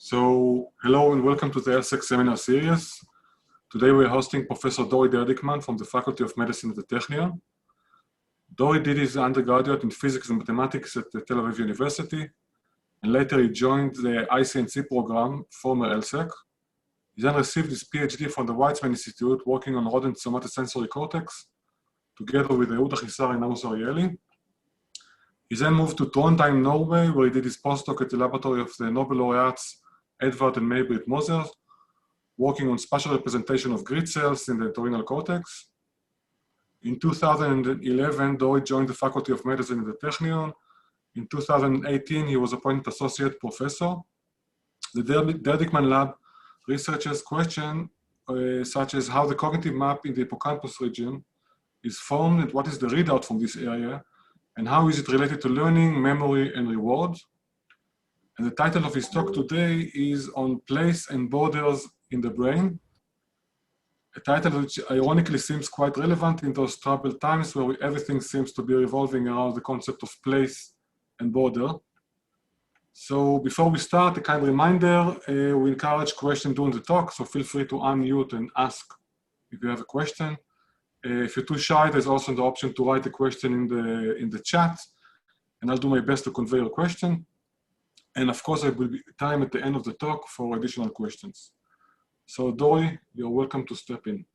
So, hello and welcome to the ELSC seminar series. Today we're hosting Professor Dori Derdikman from the Faculty of Medicine at the Technion. Dori did his undergraduate in physics and mathematics at the Tel Aviv University, and later he joined the ICNC program, former ELSC. He then received his PhD from the Weizmann Institute, working on rodent somatosensory cortex, together with Yehuda Chisar and Amos Arieli. He then moved to Trondheim, Norway, where he did his postdoc at the laboratory of the Nobel laureates Edvard and May-Britt Moser, working on spatial representation of grid cells in the entorhinal cortex. In 2011, Dori joined the Faculty of Medicine at the Technion. In 2018, he was appointed associate professor. The Derdikman lab researches questions such as how the cognitive map in the hippocampus region is formed and what is the readout from this area, and how is it related to learning, memory, and reward. And the title of his talk today is on place and borders in the brain, a title which ironically seems quite relevant in those troubled times where everything seems to be revolving around the concept of place and border. So before we start, a kind reminder, we encourage questions during the talk, so feel free to unmute and ask if you have a question. If you're too shy, there's also the option to write a question in the chat, and I'll do my best to convey your question. And of course, there will be time at the end of the talk for additional questions. So Dori, you're welcome to step in.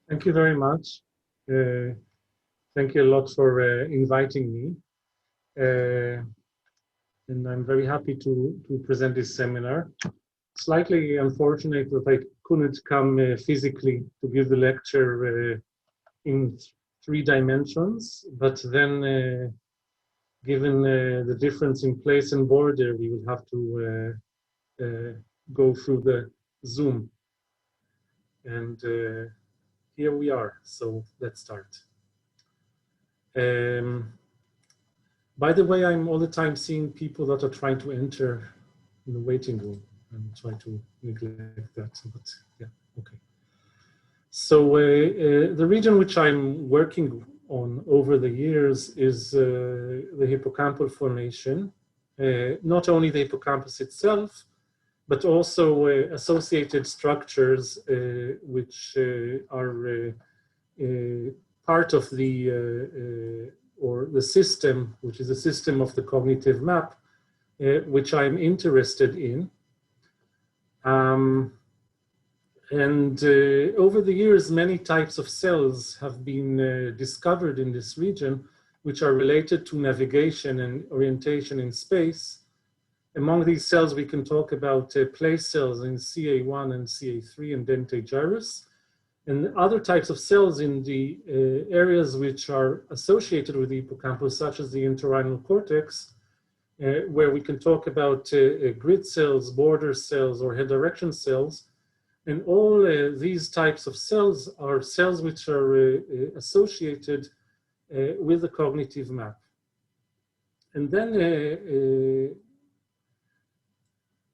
Thank you very much. Thank you a lot for inviting me. And I'm very happy to present this seminar. Slightly unfortunate that I couldn't come physically to give the lecture in 3 dimensions, but then given the difference in place and border, we will have to go through the Zoom. And here we are, so let's start. By the way, I'm all the time seeing people that are trying to enter in the waiting room. I'm trying to neglect that, but yeah, okay. So the region which I'm working on over the years is the hippocampal formation, not only the hippocampus itself, but also associated structures which are part of the or the system, which is a system of the cognitive map, which I'm interested in. And over the years, many types of cells have been discovered in this region, which are related to navigation and orientation in space. Among these cells, we can talk about place cells in CA1 and CA3 and dentate gyrus, and other types of cells in the areas which are associated with the hippocampus, such as the entorhinal cortex, where we can talk about grid cells, border cells, or head direction cells. And all these types of cells are cells which are associated with the cognitive map. And then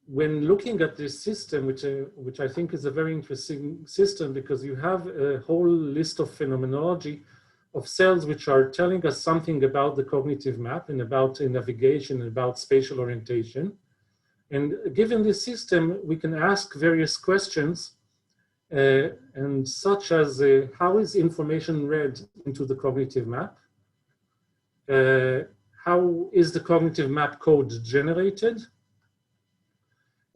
when looking at this system, which I think is a very interesting system, because you have a whole list of phenomenology of cells which are telling us something about the cognitive map and about navigation and about spatial orientation. And given this system, we can ask various questions, and such as how is information read into the cognitive map? How is the cognitive map code generated?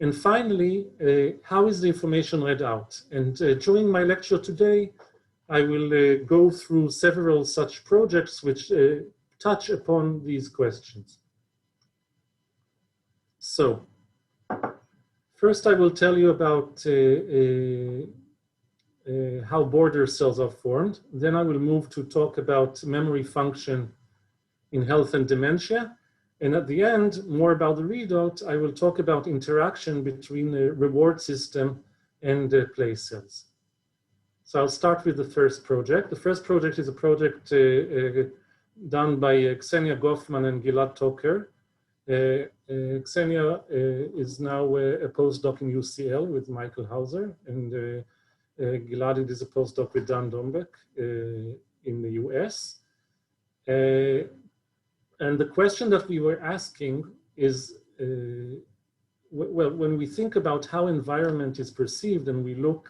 And finally, how is the information read out? And during my lecture today, I will go through several such projects which touch upon these questions. So, first I will tell you about how border cells are formed. Then I will move to talk about memory function in health and dementia. And at the end, more about the readout, I will talk about interaction between the reward system and the place cells. So I'll start with the first project. The first project is a project done by Ksenia Goffman and Gilad Toker. Ksenia is now a postdoc in UCL with Michael Hauser, and Gilad is a postdoc with Dan Dombeck in the US. And the question that we were asking is well, when we think about how environment is perceived and we look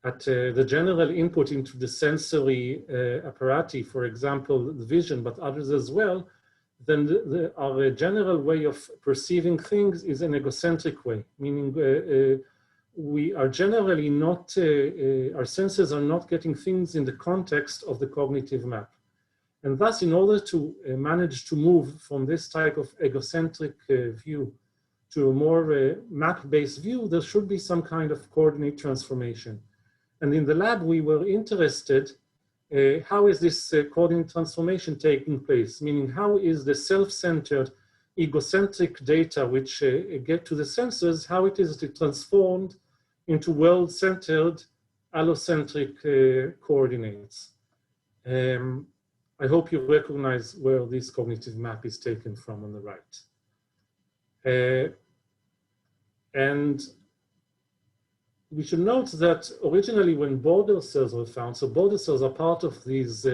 at the general input into the sensory apparatus, for example, the vision, but others as well, then our general way of perceiving things is an egocentric way, meaning we are generally not, our senses are not getting things in the context of the cognitive map. And thus, in order to manage to move from this type of egocentric view to a more map-based view, there should be some kind of coordinate transformation. And in the lab, we were interested, how is this coordinate transformation taking place? Meaning, how is the self-centered, egocentric data which get to the senses, how it is transformed into world-centered, allocentric coordinates. I hope you recognize where this cognitive map is taken from on the right. And we should note that originally when border cells were found, so border cells are part of these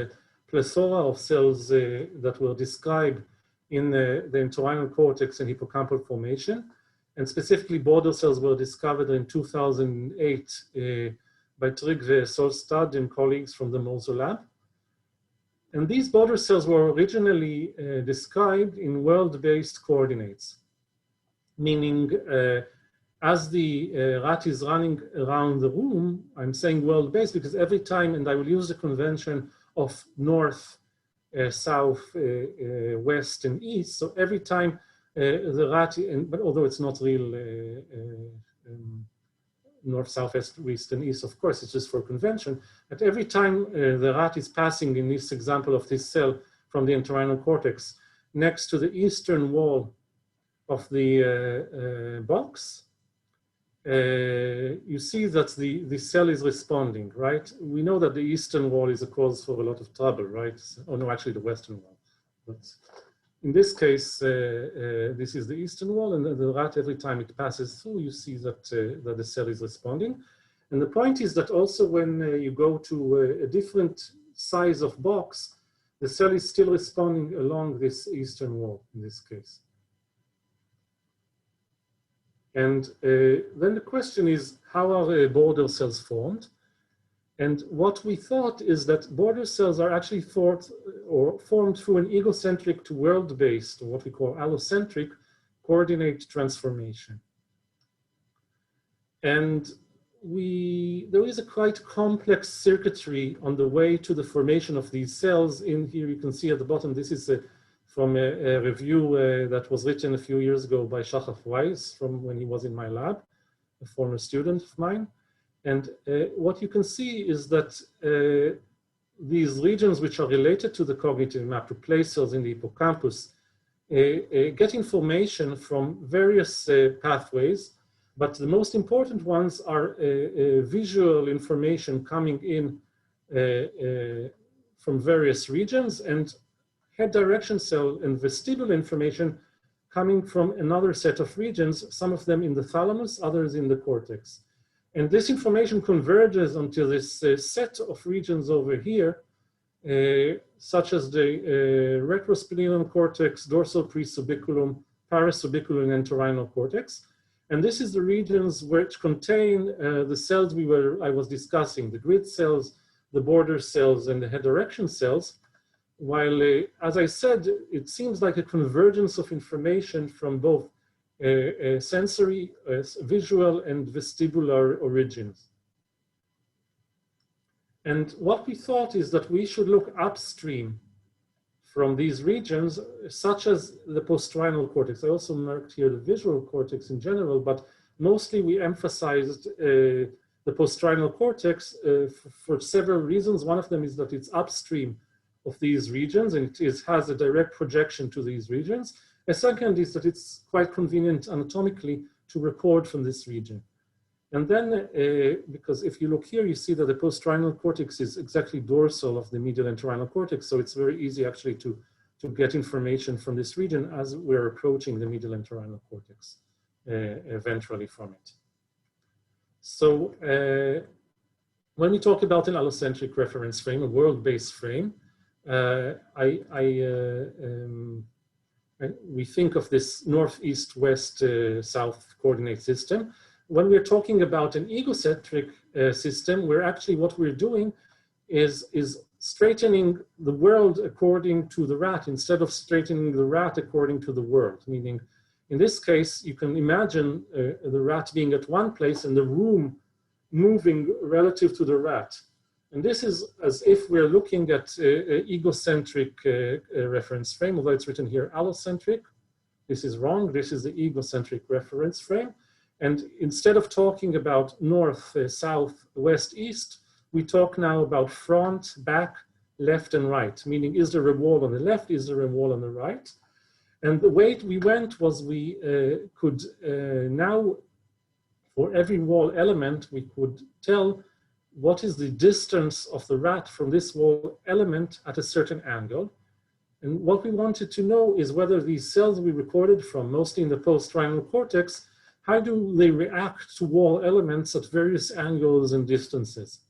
plethora of cells that were described in the entorhinal cortex and hippocampal formation. And specifically, border cells were discovered in 2008 by Trygve Solstad and colleagues from the Moser lab. And these border cells were originally described in world-based coordinates, meaning as the rat is running around the room, I'm saying world-based because every time, and I will use the convention of north, south, west, and east. So every time the rat, but although it's not real north, south, west, and east, of course, it's just for convention. But every time the rat is passing in this example of this cell from the entorhinal cortex next to the eastern wall of the box, you see that the cell is responding, right? We know that the eastern wall is a cause for a lot of trouble, right? Oh no, actually the western wall. But in this case, this is the eastern wall, and the rat, every time it passes through, you see that, that the cell is responding. And the point is that also when you go to a different size of box, the cell is still responding along this eastern wall in this case. And then the question is, how are border cells formed? And what we thought is that border cells are actually formed through an egocentric to world-based, or what we call allocentric, coordinate transformation. And there is a quite complex circuitry on the way to the formation of these cells. In here you can see at the bottom, this is from a review that was written a few years ago by Shachar Weiss from when he was in my lab, a former student of mine. And what you can see is that these regions which are related to the cognitive map, to place cells in the hippocampus, get information from various pathways, but the most important ones are visual information coming in from various regions, and head direction cell and vestibular information coming from another set of regions, some of them in the thalamus, others in the cortex. And this information converges onto this set of regions over here, such as the retrospinal cortex, dorsal presubiculum, parasubiculum, and entorhinal cortex. And this is the regions which contain the cells I was discussing, the grid cells, the border cells, and the head direction cells. While, as I said, it seems like a convergence of information from both sensory, visual, and vestibular origins. And what we thought is that we should look upstream from these regions, such as the postrinal cortex. I also marked here the visual cortex in general, but mostly we emphasized the postrinal cortex for several reasons. One of them is that it's upstream of these regions, and it has a direct projection to these regions. A second is that it's quite convenient anatomically to record from this region. And then, because if you look here, you see that the postrinal cortex is exactly dorsal of the medial entorhinal cortex, so it's very easy actually to get information from this region as we're approaching the medial entorhinal cortex ventrally from it. So when we talk about an allocentric reference frame, a world-based frame, I we think of this north, east, west, south coordinate system. When we're talking about an egocentric system, what we're doing is straightening the world according to the rat instead of straightening the rat according to the world. Meaning, in this case, you can imagine the rat being at one place and the room moving relative to the rat. And this is as if we're looking at an egocentric reference frame, although it's written here allocentric. This is wrong. This is the egocentric reference frame. And instead of talking about north, south, west, east, we talk now about front, back, left, and right, meaning is there a wall on the left, is there a wall on the right? And the way we went was we could now, for every wall element, we could tell what is the distance of the rat from this wall element at a certain angle. And what we wanted to know is whether these cells we recorded from, mostly in the post-triangular cortex, how do they react to wall elements at various angles and distances?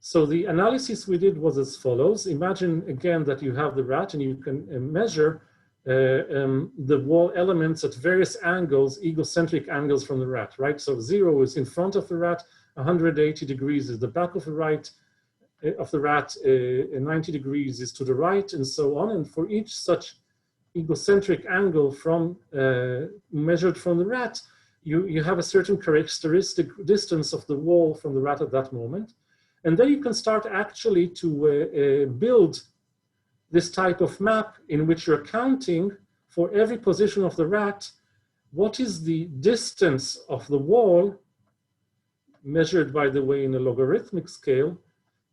So the analysis we did was as follows. Imagine again that you have the rat and you can measure the wall elements at various angles, egocentric angles from the rat, right? So 0 is in front of the rat, 180 degrees is the back of the rat, 90 degrees is to the right, and so on. And for each such egocentric angle from measured from the rat, you have a certain characteristic distance of the wall from the rat at that moment. And then you can start actually to build this type of map in which you're counting for every position of the rat, what is the distance of the wall, measured by the way in a logarithmic scale,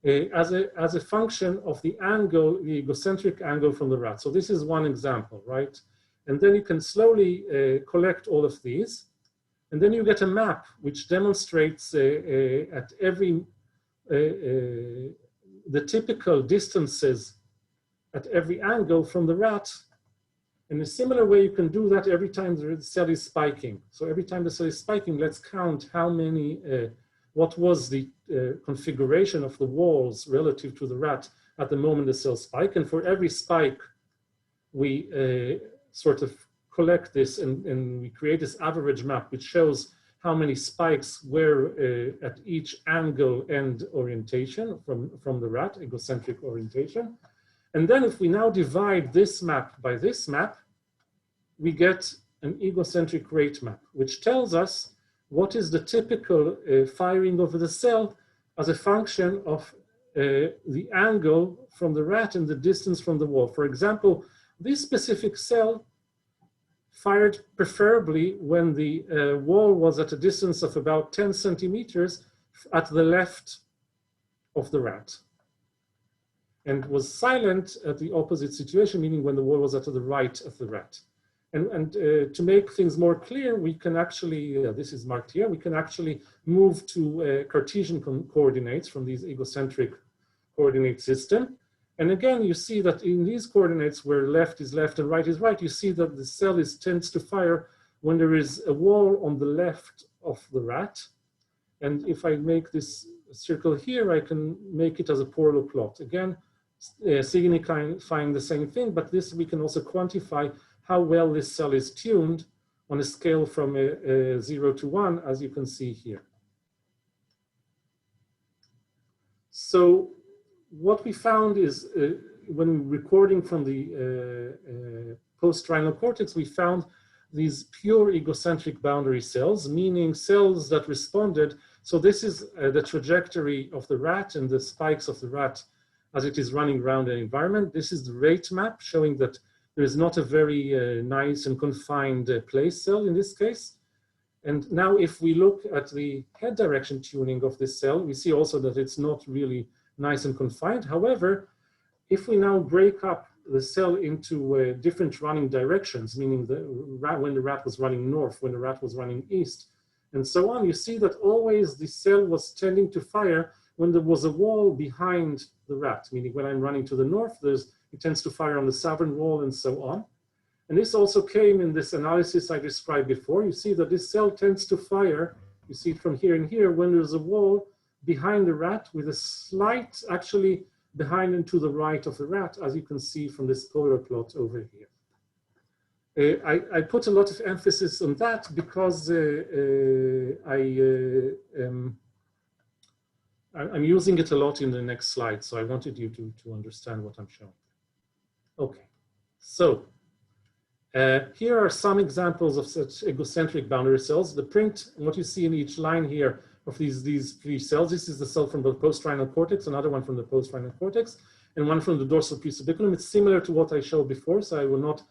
as a function of the angle, the egocentric angle from the rat. So this is one example, right? And then you can slowly collect all of these. And then you get a map which demonstrates at every, the typical distances at every angle from the rat. In a similar way, you can do that every time the cell is spiking. So every time the cell is spiking, let's count how many, what was the configuration of the walls relative to the rat at the moment the cell spike. And for every spike, we sort of collect this and we create this average map which shows how many spikes were at each angle and orientation from the rat, egocentric orientation. And then if we now divide this map by this map, we get an egocentric rate map, which tells us what is the typical firing over the cell as a function of the angle from the rat and the distance from the wall. For example, this specific cell fired preferably when the wall was at a distance of about 10 centimeters at the left of the rat, and was silent at the opposite situation, meaning when the wall was at the right of the rat. And to make things more clear, we can actually, this is marked here, we can actually move to Cartesian coordinates from these egocentric coordinate system. And again, you see that in these coordinates where left is left and right is right, you see that the cell tends to fire when there is a wall on the left of the rat. And if I make this circle here, I can make it as a polar plot. Again, signifying the same thing, but this we can also quantify how well this cell is tuned on a scale from 0 to 1, as you can see here. So what we found is when recording from the post-triangular cortex, we found these pure egocentric boundary cells, meaning cells that responded. So this is the trajectory of the rat and the spikes of the rat as it is running around an environment. This is the rate map showing that there is not a very nice and confined place cell in this case. And now if we look at the head direction tuning of this cell, we see also that it's not really nice and confined. However, if we now break up the cell into different running directions, meaning when the rat was running north, when the rat was running east, and so on, you see that always the cell was tending to fire when there was a wall behind the rat, meaning when I'm running to the north, it tends to fire on the southern wall and so on. And this also came in this analysis I described before. You see that this cell tends to fire, you see it from here and here, when there's a wall behind the rat with a slight, actually behind and to the right of the rat, as you can see from this polar plot over here. I put a lot of emphasis on that because I'm using it a lot in the next slide, so I wanted you to understand what I'm showing. Okay, so here are some examples of such egocentric boundary cells. The print, what you see in each line here of these three cells, this is the cell from the post-rhinal cortex, another one from the post-rhinal cortex, and one from the dorsal presubiculum. It's similar to what I showed before, so I will not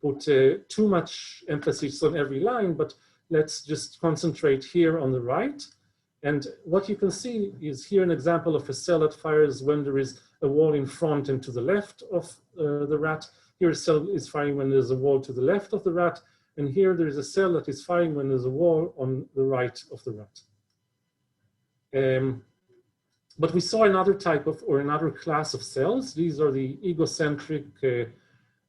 put too much emphasis on every line, but let's just concentrate here on the right. And what you can see is here an example of a cell that fires when there is a wall in front and to the left of the rat. Here a cell is firing when there's a wall to the left of the rat. And here there is a cell that is firing when there's a wall on the right of the rat. But we saw another type of, or another class of cells. These are the egocentric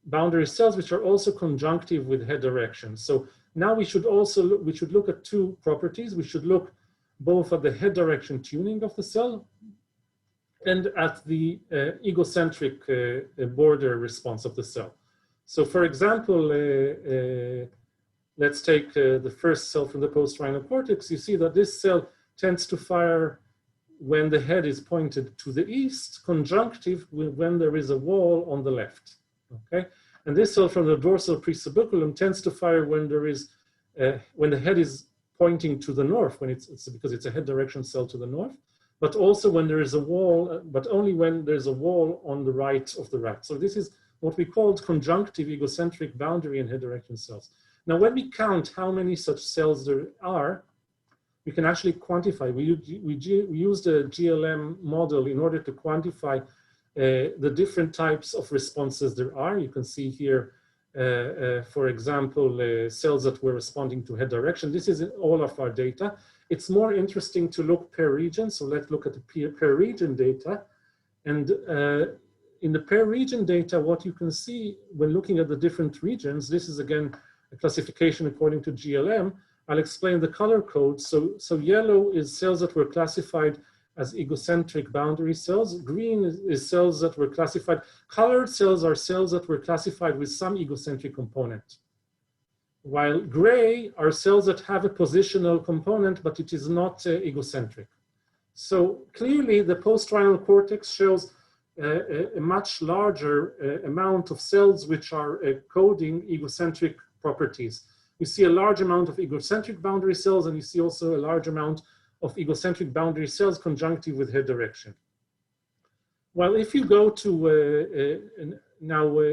boundary cells, which are also conjunctive with head direction. So now we should look at two properties. We should look both at the head direction tuning of the cell and at the egocentric border response of the cell. So for example, let's take the first cell from the post-rhinal cortex. You see that this cell tends to fire when the head is pointed to the east, conjunctive with when there is a wall on the left, okay? And this cell from the dorsal presubiculum tends to fire when there is, when the head is pointing to the north, when it's because it's a head direction cell to the north, but also when there is a wall, but only when there's a wall on the right of the rat. So this is what we called conjunctive egocentric boundary and head direction cells. Now, when we count how many such cells there are, we can actually quantify. We used a GLM model in order to quantify the different types of responses there are. You can see here, for example, cells that were responding to head direction. This is all of our data. It's more interesting to look per region. So let's look at the per region data. And in the per region data, what you can see when looking at the different regions, this is again a classification according to GLM. I'll explain the color code. So yellow is cells that were classified as egocentric boundary cells. Green is cells that were classified. Colored cells are cells that were classified with some egocentric component. While gray are cells that have a positional component, but it is not egocentric. So clearly the post-rhinal cortex shows a much larger amount of cells which are coding egocentric properties. You see a large amount of egocentric boundary cells, and you see also a large amount of egocentric boundary cells conjunctive with head direction. Well, if you go to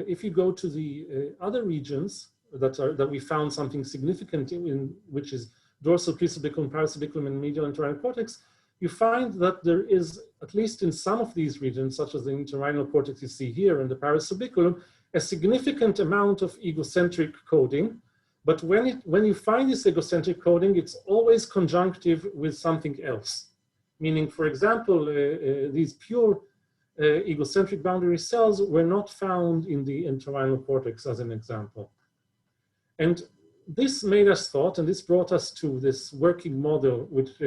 if you go to the other regions that we found something significant in, which is dorsal presubiculum, parasubiculum, and medial entorhinal cortex, you find that there is, at least in some of these regions, such as the entorhinal cortex you see here and the parasubiculum, a significant amount of egocentric coding. But when you find this egocentric coding, it's always conjunctive with something else. Meaning, for example, these pure egocentric boundary cells were not found in the entorhinal cortex, as an example. And this made us thought, and this brought us to this working model, which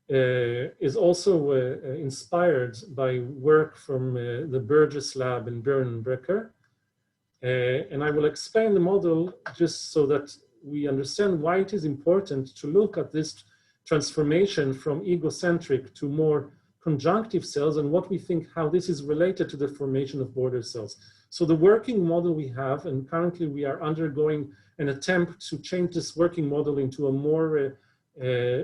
is also inspired by work from the Burgess lab in Bern and Brecker. And I will explain the model just so that we understand why it is important to look at this transformation from egocentric to more conjunctive cells and what we think, how this is related to the formation of border cells. So the working model we have, and currently we are undergoing an attempt to change this working model into a more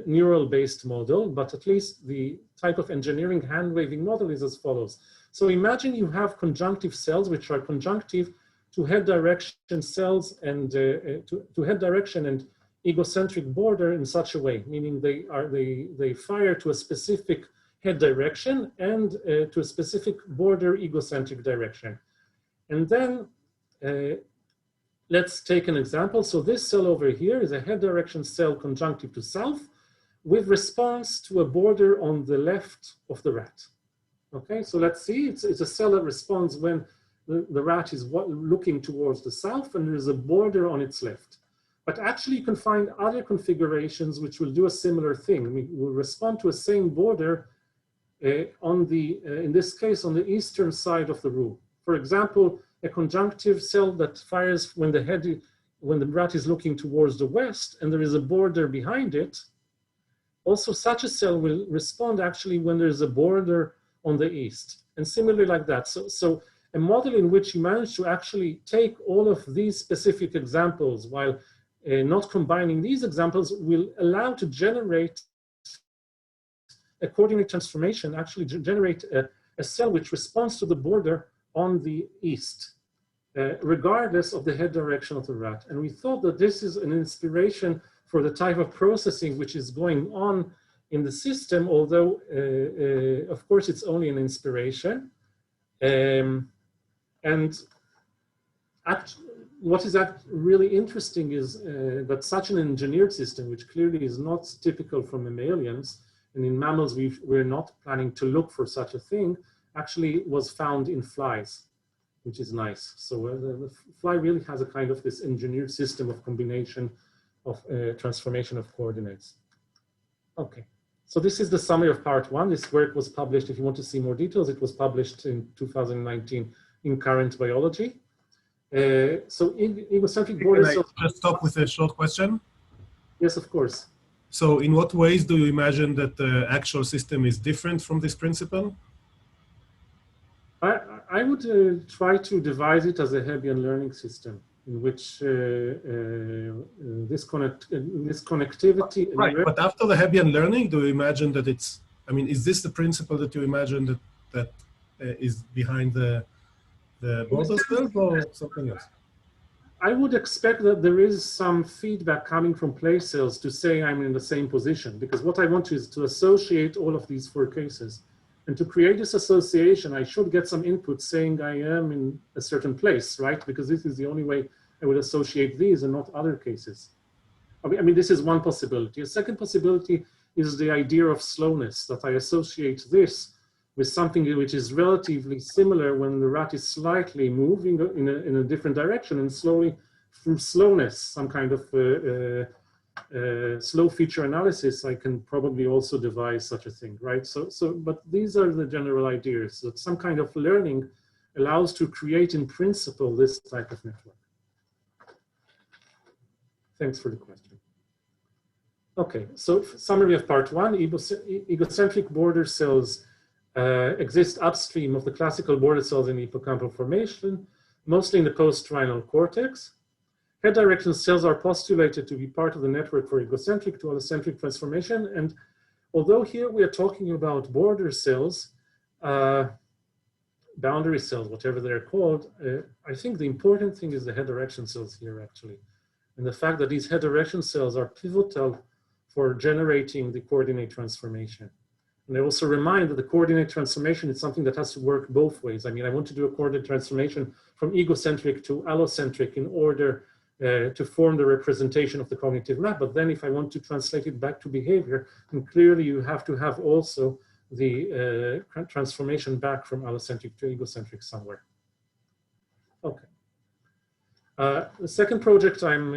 neural-based model, but at least the type of engineering hand-waving model is as follows. So imagine you have conjunctive cells which are conjunctive to head direction cells and to head direction and egocentric border in such a way, meaning they fire to a specific head direction and to a specific border egocentric direction. And then let's take an example. So this cell over here is a head direction cell conjunctive to south with response to a border on the left of the rat. Okay, so let's see, it's a cell that responds when the rat is looking towards the south and there is a border on its left. But actually you can find other configurations which will do a similar thing. We will respond to a same border on the, in this case, on the eastern side of the room. For example, a conjunctive cell that fires when the rat is looking towards the west and there is a border behind it, also such a cell will respond actually when there's a border on the east, and similarly like that. So a model in which you manage to actually take all of these specific examples while not combining these examples will allow to generate a coordinate transformation, actually generate a cell which responds to the border on the east, regardless of the head direction of the rat. And we thought that this is an inspiration for the type of processing which is going on in the system, although of course it's only an inspiration. And what is really interesting is that such an engineered system, which clearly is not typical for mammalians, and in mammals we're not planning to look for such a thing, actually was found in flies, which is nice. So the fly really has a kind of this engineered system of combination of transformation of coordinates. Okay, so this is the summary of part one. This work was published, if you want to see more details, it was published in 2019 in Current Biology. So egocentric border cells. Can I just stop with a short question? Yes, of course. So in what ways do you imagine that the actual system is different from this principle? I would try to devise it as a Hebbian learning system in which this connectivity. Right, but after the Hebbian learning, do you imagine that it's, I mean, is this the principle that you imagine that is behind the border cells or something else? I would expect that there is some feedback coming from place cells to say I'm in the same position, because what I want is to associate all of these four cases. And to create this association, I should get some input saying I am in a certain place, right? Because this is the only way I would associate these and not other cases. I mean, this is one possibility. A second possibility is the idea of slowness, that I associate this with something which is relatively similar when the rat is slightly moving in a different direction, and slowly through slowness, some kind of slow feature analysis, I can probably also devise such a thing, right? But these are the general ideas, that some kind of learning allows to create in principle this type of network. Thanks for the question. Okay, so summary of part one, egocentric border cells exist upstream of the classical border cells in hippocampal formation, mostly in the post-rhinal cortex. Head direction cells are postulated to be part of the network for egocentric to allocentric transformation. And although here we are talking about border cells, boundary cells, whatever they're called, I think the important thing is the head direction cells here actually. And the fact that these head direction cells are pivotal for generating the coordinate transformation. And I also remind that the coordinate transformation is something that has to work both ways. I mean, I want to do a coordinate transformation from egocentric to allocentric in order to form the representation of the cognitive map. But then if I want to translate it back to behavior, then clearly you have to have also the transformation back from allocentric to egocentric somewhere. Okay. The second project I'm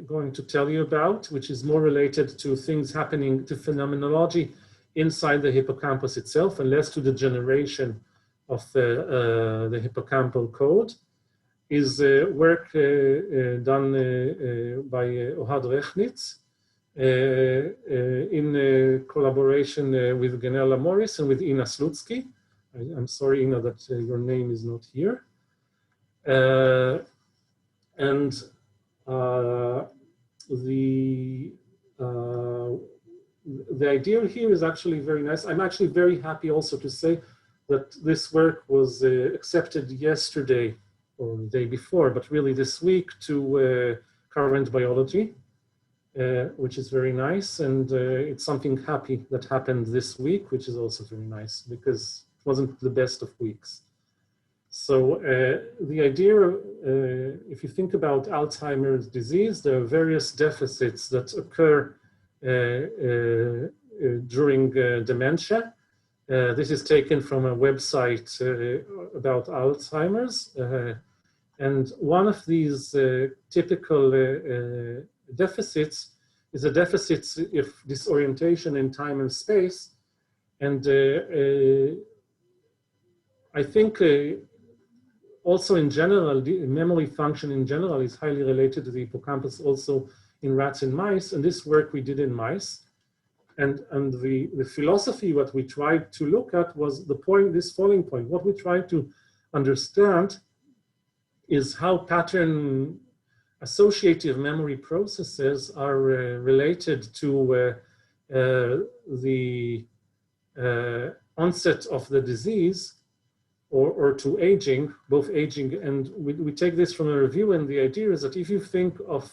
going to tell you about, which is more related to things happening to phenomenology inside the hippocampus itself and less to the generation of the hippocampal code, is work done by Ohad Rechnitz in collaboration with Ganella Morris and with Ina Slutsky. I'm sorry, Ina, that your name is not here. And the idea here is actually very nice. I'm actually very happy also to say that this work was accepted yesterday or the day before, but really this week to Current Biology, which is very nice. And it's something happy that happened this week, which is also very nice because it wasn't the best of weeks. So the idea, if you think about Alzheimer's disease, there are various deficits that occur during dementia. This is taken from a website about Alzheimer's. And one of these typical deficits is a deficit of disorientation in time and space. And I think also in general, the memory function in general is highly related to the hippocampus also in rats and mice. And this work we did in mice. And the philosophy, what we tried to look at was the point, this following point. What we tried to understand is how pattern associative memory processes are related to the onset of the disease or to aging, both aging, and we take this from a review, and the idea is that if you think of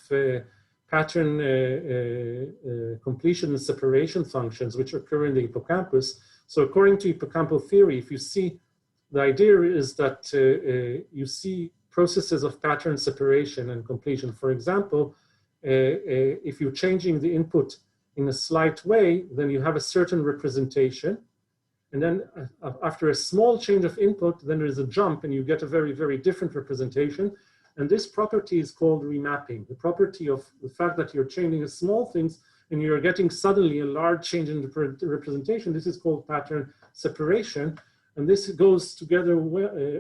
pattern completion and separation functions which occur in the hippocampus, so according to hippocampal theory, if you see, the idea is that you see processes of pattern separation and completion. For example, if you're changing the input in a slight way, then you have a certain representation. And then after a small change of input, then there is a jump and you get a very, very different representation. And this property is called remapping, the property of the fact that you're changing a small things and you're getting suddenly a large change in the representation. This is called pattern separation. And this goes together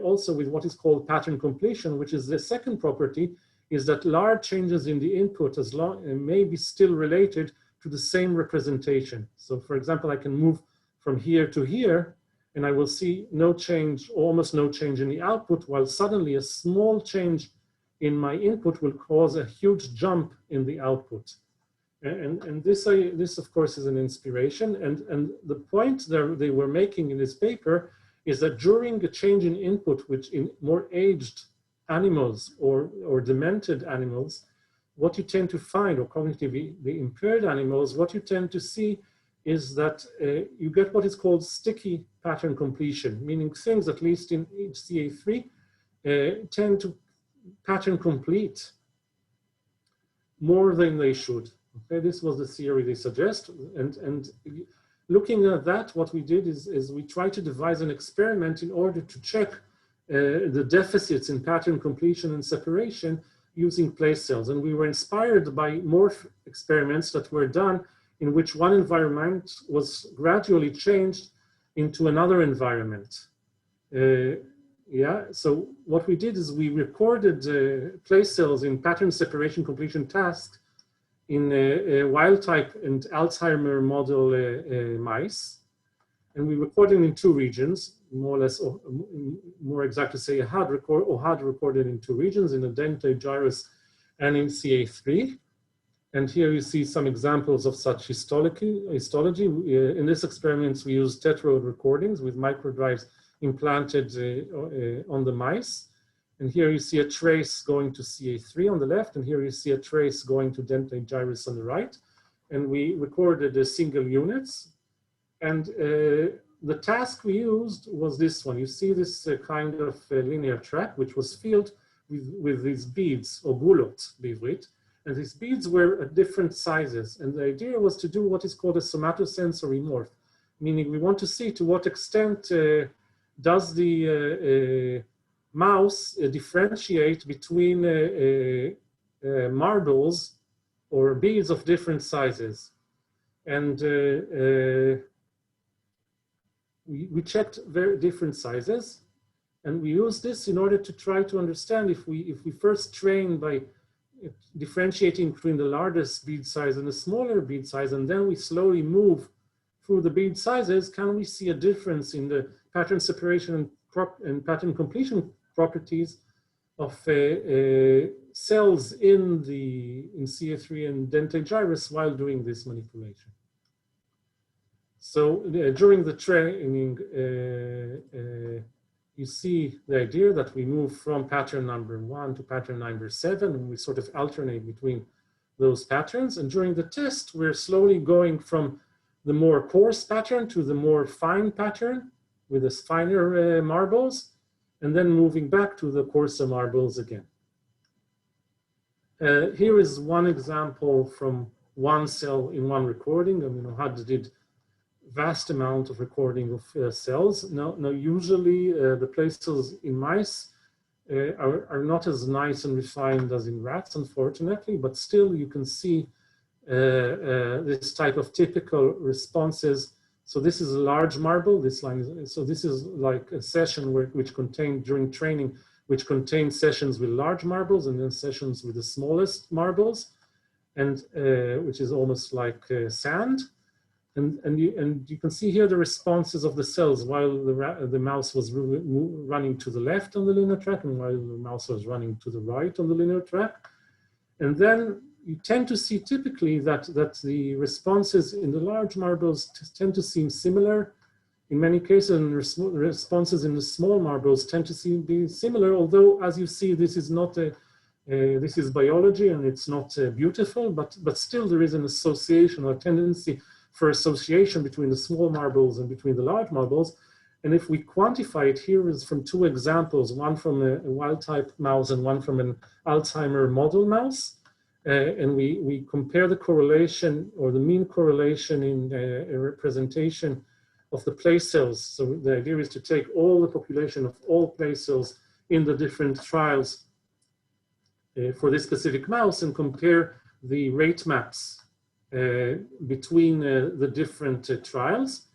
also with what is called pattern completion, which is the second property, is that large changes in the input may be still related to the same representation. So for example, I can move from here to here, and I will see no change, almost no change in the output, while suddenly a small change in my input will cause a huge jump in the output. And this of course is an inspiration. And the point that they were making in this paper is that during a change in input, which in more aged animals or demented animals, what you tend to find, or cognitively impaired animals, what you tend to see is that you get what is called sticky pattern completion, meaning things, at least in HCA3, tend to pattern complete more than they should. Okay, this was the theory they suggest. And looking at that, what we did is we tried to devise an experiment in order to check the deficits in pattern completion and separation using place cells. And we were inspired by more experiments that were done in which one environment was gradually changed into another environment. So what we did is we recorded place cells in pattern separation completion tasks in wild type and Alzheimer model mice. And we recorded in two regions, more or less, or more exact to say, OHAD recorded in two regions, in the dentate gyrus and in CA3. And here you see some examples of such histology. In this experiment, we used tetrode recordings with microdrives implanted on the mice. And here you see a trace going to CA3 on the left, and here you see a trace going to dentate gyrus on the right. And we recorded the single units. And the task we used was this one. You see this kind of linear track, which was filled with these beads, or gulot, bivrit. And these beads were at different sizes. And the idea was to do what is called a somatosensory morph, meaning we want to see to what extent does the mouse differentiate between marbles or beads of different sizes. And we checked very different sizes. And we used this in order to try to understand if we first train by differentiating between the largest bead size and the smaller bead size, and then we slowly move through the bead sizes, can we see a difference in the pattern separation and pattern completion properties of cells in CA3 and dentate gyrus while doing this manipulation? So during the training, you see the idea that we move from pattern number 1 to pattern number 7, and we sort of alternate between those patterns. And during the test, we're slowly going from the more coarse pattern to the more fine pattern with the finer marbles, and then moving back to the coarser marbles again. Here is one example from one cell in one recording. I mean, OHAD did vast amount of recording of cells. Now usually the place cells in mice are not as nice and refined as in rats, unfortunately, but still you can see this type of typical responses. So this is a large marble, this line is, so this is like a session which contained during training which contain sessions with large marbles and then sessions with the smallest marbles, and which is almost like sand. And you can see here the responses of the cells while the mouse was running to the left on the linear track and while the mouse was running to the right on the linear track. And then you tend to see typically that the responses in the large marbles tend to seem similar in many cases, and responses in the small marbles tend to be similar, although as you see, this is not this is biology and it's not beautiful, but still there is an association or a tendency for association between the small marbles and between the large marbles. And if we quantify it, here is from two examples, one from a wild type mouse and one from an Alzheimer model mouse. And we compare the correlation or the mean correlation in a representation of the place cells. So the idea is to take all the population of all place cells in the different trials for this specific mouse and compare the rate maps between the different trials.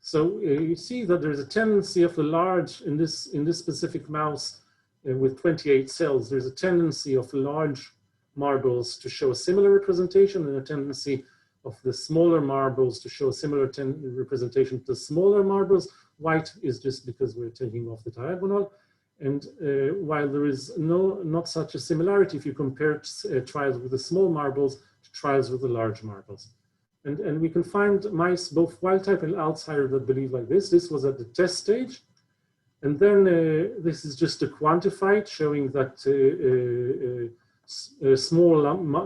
So you see that there's a tendency of the large, in this specific mouse with 28 cells, there's a tendency of large marbles to show a similar representation and a tendency of the smaller marbles to show a similar representation to the smaller marbles. White is just because we're taking off the diagonal. And while there is not such a similarity if you compare trials with the small marbles to trials with the large marbles. And we can find mice, both wild type and Alzheimer, that believe like this. This was at the test stage. And then this is just a quantified, showing that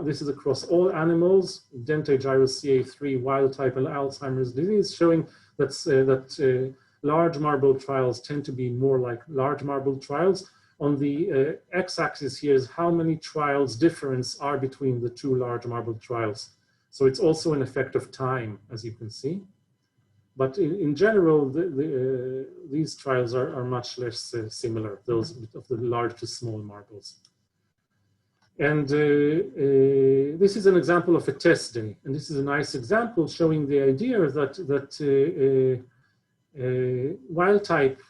this is across all animals, dentate gyrus CA3, wild type and Alzheimer's disease, showing that large marble trials tend to be more like large marble trials. On the x-axis here is how many trials difference are between the two large marble trials. So it's also an effect of time, as you can see. But in general, these trials are much less similar, those of the large to small marbles. And this is an example of a test day. And this is a nice example showing the idea that wild type,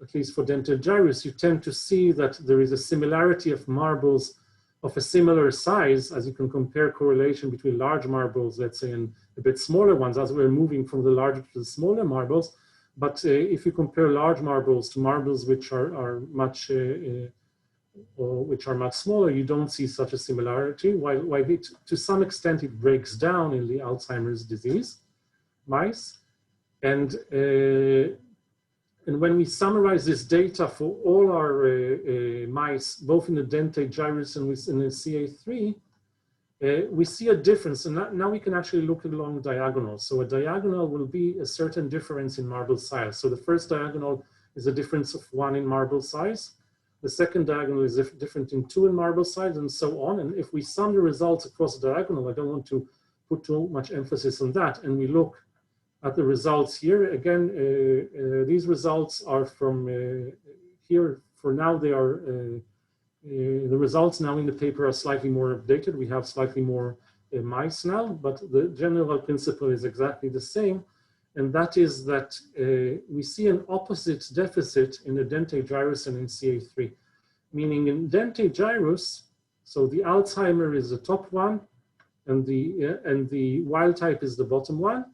at least for dentate gyrus, you tend to see that there is a similarity of marbles of a similar size, as you can compare correlation between large marbles, let's say, and a bit smaller ones, as we're moving from the larger to the smaller marbles. But if you compare large marbles to marbles which are much smaller, you don't see such a similarity, while it, to some extent, it breaks down in the Alzheimer's disease mice. And when we summarize this data for all our mice, both in the dentate gyrus and in the CA3, we see a difference. And now we can actually look along diagonals. So a diagonal will be a certain difference in marble size. So the first diagonal is a difference of 1 in marble size. The second diagonal is different in 2 in marble size, and so on. And if we sum the results across the diagonal, I don't want to put too much emphasis on that, and we look at the results here. Again, these results are from here. For now, they are, the results now in the paper are slightly more updated. We have slightly more mice now, but the general principle is exactly the same. And that is that we see an opposite deficit in the dentate gyrus and in CA3. Meaning in dentate gyrus, so the Alzheimer is the top one, and the wild type is the bottom one,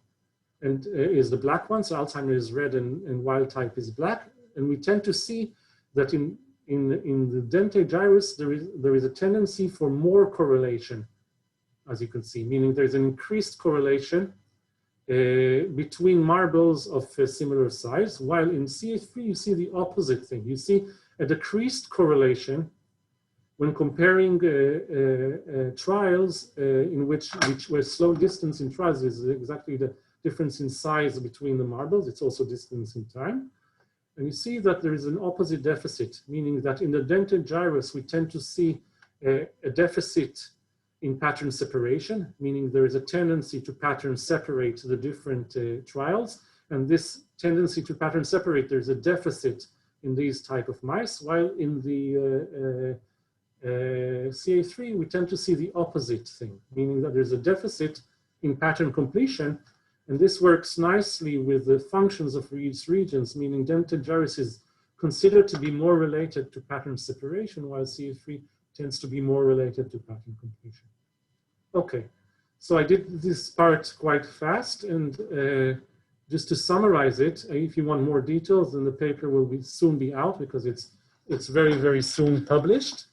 and is the black one. So Alzheimer is red and wild type is black. And we tend to see that in the dentate gyrus, there is a tendency for more correlation, as you can see, meaning there's an increased correlation between marbles of a similar size, while in CA3 you see the opposite thing. You see a decreased correlation when comparing trials in which where slow distance in trials is exactly the difference in size between the marbles. It's also distance in time. And you see that there is an opposite deficit, meaning that in the dentate gyrus, we tend to see a deficit in pattern separation, meaning there is a tendency to pattern separate the different trials. And this tendency to pattern separate, there's a deficit in these type of mice, while in the CA3, we tend to see the opposite thing, meaning that there's a deficit in pattern completion. And this works nicely with the functions of these regions, meaning dentate gyrus is considered to be more related to pattern separation, while CA3 tends to be more related to pattern completion. Okay, so I did this part quite fast, and just to summarize it, if you want more details, then the paper will soon be out because it's very, very soon published.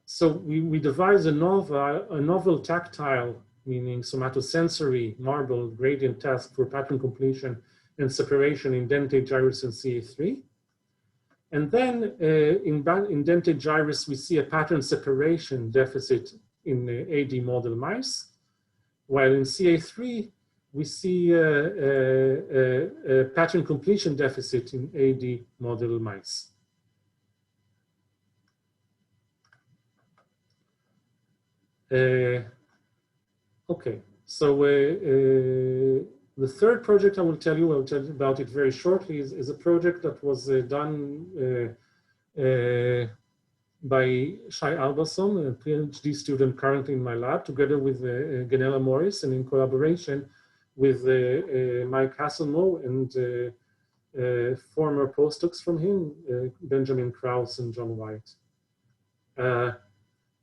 So we devised a novel tactile, meaning somatosensory marble gradient task for pattern completion and separation in dentate gyrus and CA3. And then in dentate gyrus, we see a pattern separation deficit in AD model mice, while in CA3, we see a pattern completion deficit in AD model mice. Okay, so the third project I'll tell you about it very shortly, is a project that was done by Shai Albason, a PhD student currently in my lab, together with Ganella Morris, and in collaboration with Mike Hasselmo and former postdocs from him, Benjamin Krause and John White.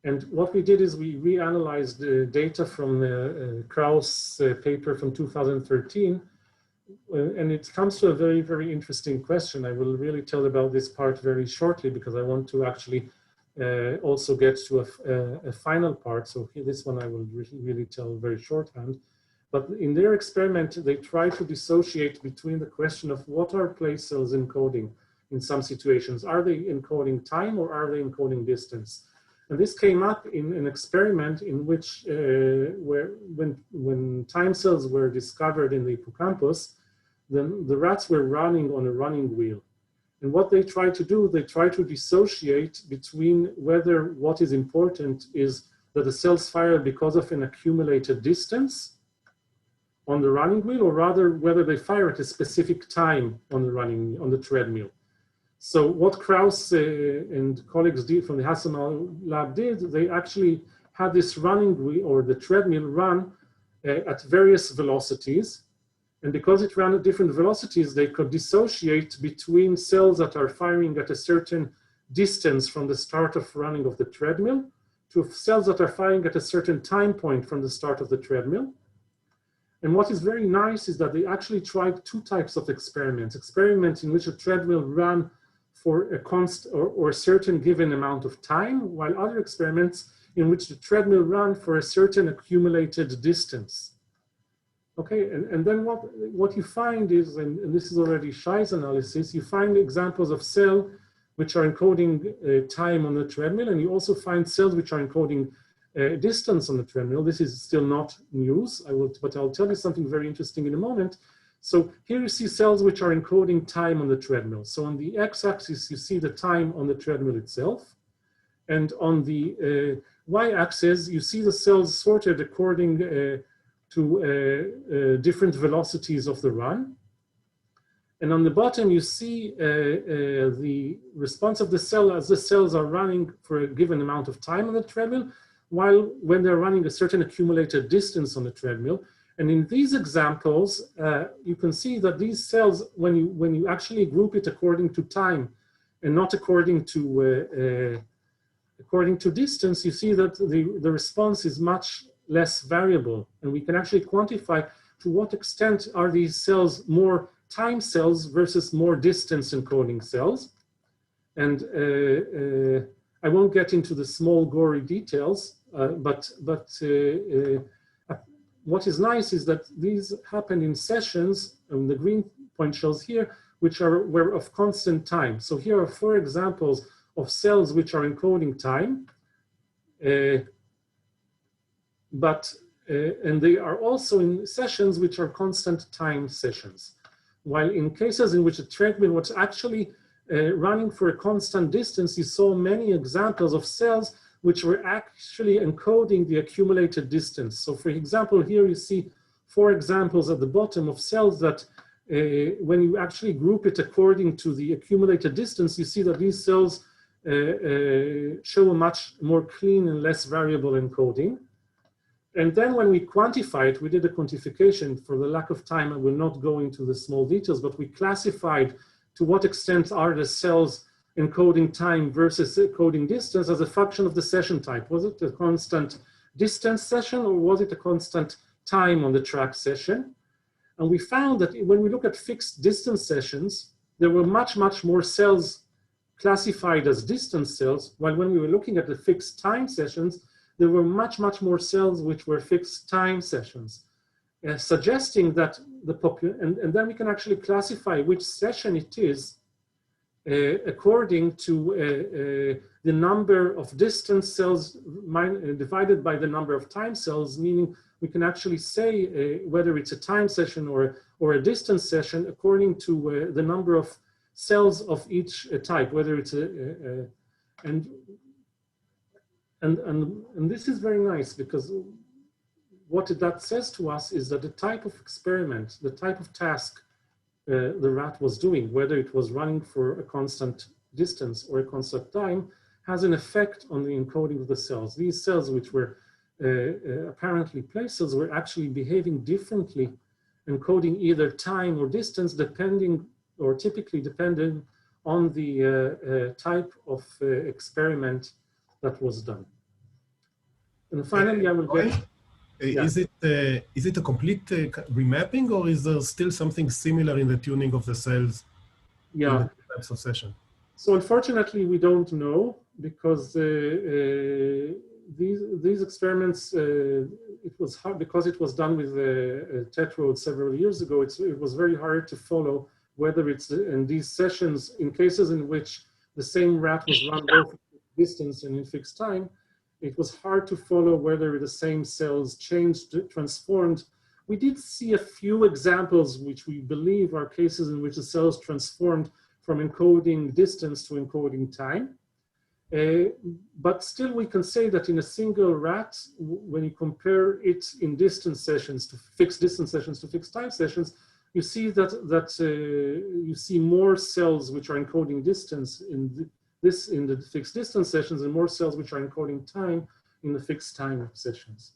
And what we did is we reanalyzed the data from Krauss' paper from 2013, and it comes to a very, very interesting question. I will really tell about this part very shortly because I want to actually also get to a final part. So here, this one I will really tell very shorthand. But in their experiment, they try to dissociate between the question of what are place cells encoding in some situations. Are they encoding time or are they encoding distance? And this came up in an experiment in which, when time cells were discovered in the hippocampus, then the rats were running on a running wheel. And what they try to do, they try to dissociate between whether what is important is that the cells fire because of an accumulated distance on the running wheel, or rather whether they fire at a specific time on the treadmill. So what Krause and colleagues did from the Hasselmo lab did, they actually had this running wheel or the treadmill run at various velocities. And because it ran at different velocities, they could dissociate between cells that are firing at a certain distance from the start of running of the treadmill to cells that are firing at a certain time point from the start of the treadmill. And what is very nice is that they actually tried two types of experiments. Experiments in which a treadmill ran for a constant or a certain given amount of time, while other experiments in which the treadmill ran for a certain accumulated distance. Okay, and then what you find is, and this is already Shai's analysis, you find examples of cells which are encoding time on the treadmill, and you also find cells which are encoding distance on the treadmill. This is still not news, but I'll tell you something very interesting in a moment. So here you see cells which are encoding time on the treadmill. So on the x-axis, you see the time on the treadmill itself. And on the y-axis, you see the cells sorted according to different velocities of the run. And on the bottom, you see the response of the cell as the cells are running for a given amount of time on the treadmill, while when they're running a certain accumulated distance on the treadmill. And in these examples, you can see that these cells, when you actually group it according to time and not according to distance, you see that the response is much less variable. And we can actually quantify to what extent are these cells more time cells versus more distance encoding cells. And I won't get into the small gory details, but what is nice is that these happen in sessions, and the green point shows here, which were of constant time. So here are 4 examples of cells which are encoding time, and they are also in sessions which are constant time sessions. While in cases in which the treadmill was actually running for a constant distance, you saw many examples of cells which were actually encoding the accumulated distance. So for example, here you see 4 examples at the bottom of cells that when you actually group it according to the accumulated distance, you see that these cells show a much more clean and less variable encoding. And then when we quantify it, we did a quantification. For the lack of time, I will not go into the small details, but we classified to what extent are the cells encoding time versus encoding distance as a function of the session type. Was it a constant distance session or was it a constant time on the track session? And we found that when we look at fixed distance sessions, there were much more cells classified as distance cells, while when we were looking at the fixed time sessions, there were much more cells which were fixed time sessions, suggesting that and then we can actually classify which session it is according to the number of distance cells divided by the number of time cells, meaning we can actually say whether it's a time session or a distance session according to the number of cells of each type, whether it's and this is very nice, because what that says to us is that the type of experiment, the type of task the rat was doing, whether it was running for a constant distance or a constant time, has an effect on the encoding of the cells. These cells, which were apparently place cells, were actually behaving differently, encoding either time or distance, depending or typically depending on the type of experiment that was done. And finally, I will get... Yeah. Is it a complete remapping, or is there still something similar in the tuning of the cells? Yeah. In the types of session? So unfortunately, we don't know, because these experiments, it was hard because it was done with tetrode several years ago. It was very hard to follow whether it's in these sessions, in cases in which the same rat was run both distance and in fixed time. It was hard to follow whether the same cells changed, transformed. We did see a few examples which we believe are cases in which the cells transformed from encoding distance to encoding time. But still we can say that in a single rat, when you compare it in distance sessions to fixed distance sessions to fixed time sessions, you see that you see more cells which are encoding distance in the fixed distance sessions, and more cells which are encoding time in the fixed time sessions.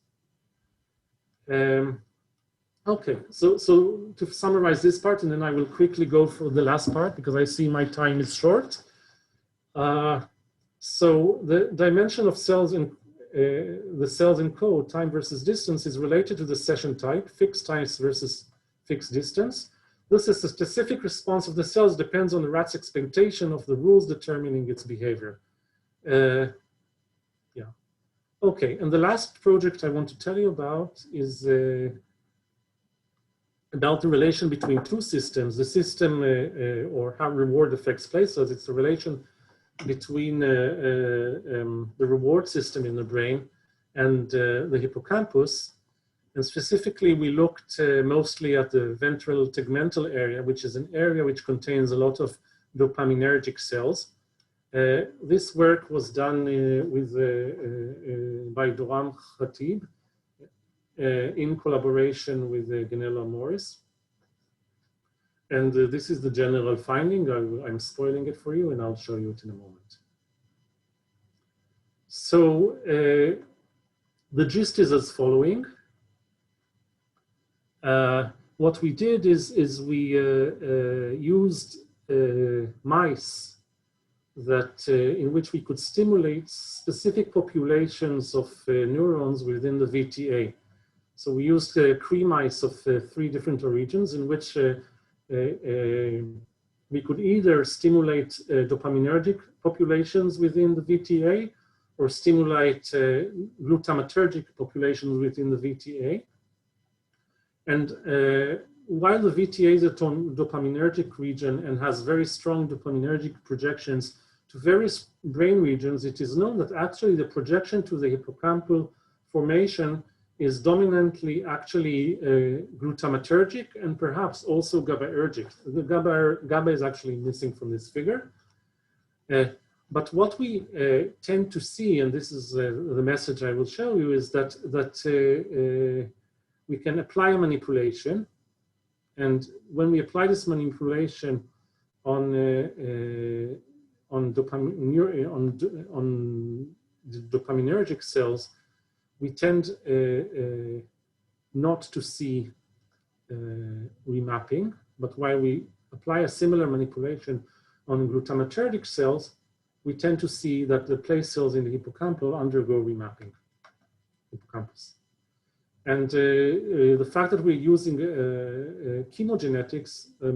Okay, so to summarize this part, and then I will quickly go for the last part because I see my time is short. So the dimension of cells in the cells encode time versus distance is related to the session type, fixed times versus fixed distance. This is a specific response of the cells depends on the rat's expectation of the rules determining its behavior. Yeah. Okay, and the last project I want to tell you about is about the relation between two systems, the system or how reward affects play cells. It's the relation between the reward system in the brain and the hippocampus. And specifically, we looked mostly at the ventral tegmental area, which is an area which contains a lot of dopaminergic cells. This work was done by Doram Khatib in collaboration with Ganella Morris. And this is the general finding. I'm spoiling it for you, and I'll show you it in a moment. So the gist is as following. What we did is we used mice that in which we could stimulate specific populations of neurons within the VTA. So we used Cree mice of 3 different origins in which we could either stimulate dopaminergic populations within the VTA or stimulate glutamatergic populations within the VTA. And while the VTA is a dopaminergic region and has very strong dopaminergic projections to various brain regions, it is known that actually the projection to the hippocampal formation is dominantly actually glutamatergic and perhaps also GABAergic. The GABA is actually missing from this figure. But what we tend to see, and this is the message I will show you, is that we can apply a manipulation, and when we apply this manipulation on the dopaminergic cells, we tend not to see remapping. But while we apply a similar manipulation on glutamatergic cells, we tend to see that the place cells in the hippocampal undergo remapping, hippocampus. And the fact that we're using chemogenetics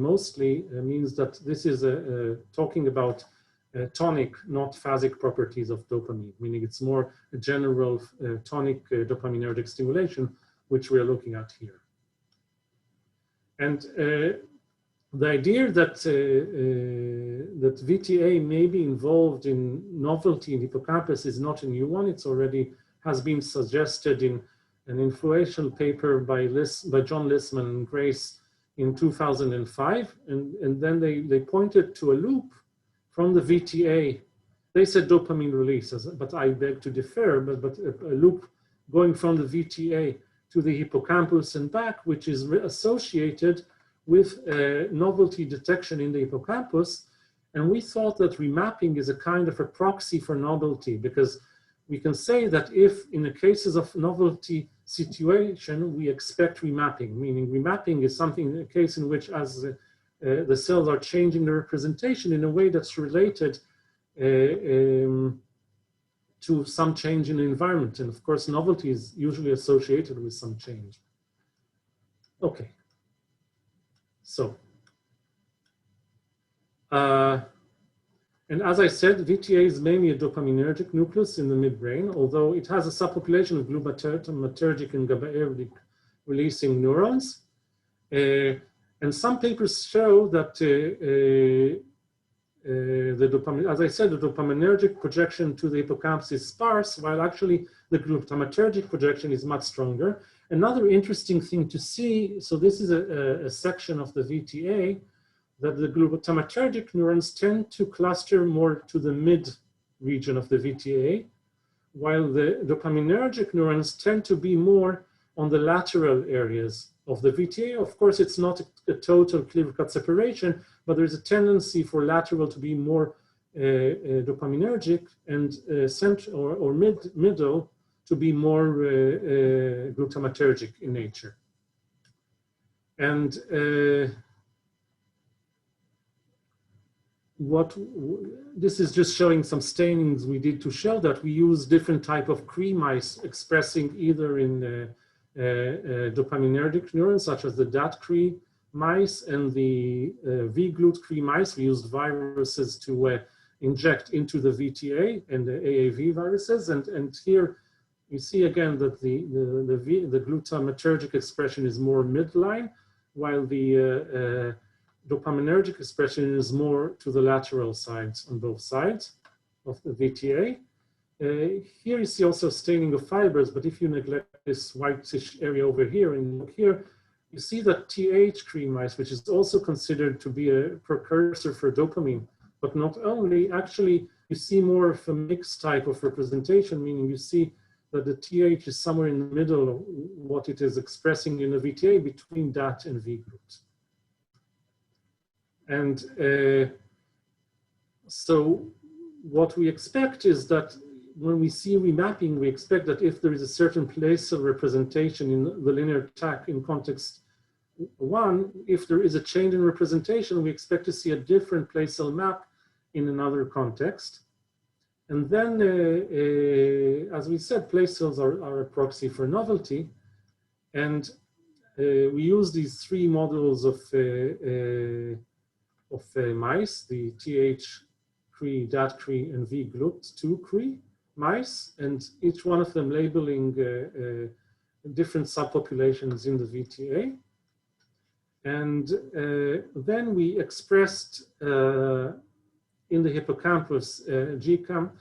mostly means that this is talking about tonic, not phasic properties of dopamine, meaning it's more a general tonic dopaminergic stimulation, which we're looking at here. And the idea that, that VTA may be involved in novelty in hippocampus is not a new one. It's already has been suggested in an influential paper by John Lissman and Grace in 2005. And then they pointed to a loop from the VTA. They said dopamine release, but I beg to differ, but a loop going from the VTA to the hippocampus and back, which is associated with novelty detection in the hippocampus. And we thought that remapping is a kind of a proxy for novelty, because we can say that if in the cases of novelty situation, we expect remapping, meaning remapping is something, a case in which as the cells are changing the representation in a way that's related to some change in the environment. And of course, novelty is usually associated with some change. Okay. So, and as I said, VTA is mainly a dopaminergic nucleus in the midbrain, although it has a subpopulation of glutamatergic and GABAergic releasing neurons. And some papers show that the dopamine, as I said, the dopaminergic projection to the hippocampus is sparse, while actually the glutamatergic projection is much stronger. Another interesting thing to see, so this is a section of the VTA, that the glutamatergic neurons tend to cluster more to the mid region of the VTA, while the dopaminergic neurons tend to be more on the lateral areas of the VTA. Of course, it's not a total clear-cut separation, but there's a tendency for lateral to be more dopaminergic and central or middle to be more glutamatergic in nature. And this is just showing some stainings we did to show that we use different type of Cree mice expressing either in dopaminergic neurons, such as the DAT-Cree mice and the V-glut-Cree mice. We used viruses to inject into the VTA and the AAV viruses. And here you see again that the glutamatergic expression is more midline, while the dopaminergic expression is more to the lateral sides on both sides of the VTA. Here you see also staining of fibers, but if you neglect this whitish area over here and look here, you see that TH-Cree mice, which is also considered to be a precursor for dopamine, but not only, actually you see more of a mixed type of representation, meaning you see that the TH is somewhere in the middle of what it is expressing in the VTA between DAT and V-glut. And so what we expect is that when we see remapping, we expect that if there is a certain place of representation in the linear attack in context 1, if there is a change in representation, we expect to see a different place cell map in another context. And then, as we said, place cells are a proxy for novelty. And we use these 3 models of mice, the TH-Cree, DAT-Cree, and V-glut2-Cree mice, and each one of them labeling different subpopulations in the VTA. And then we expressed in the hippocampus GCAMP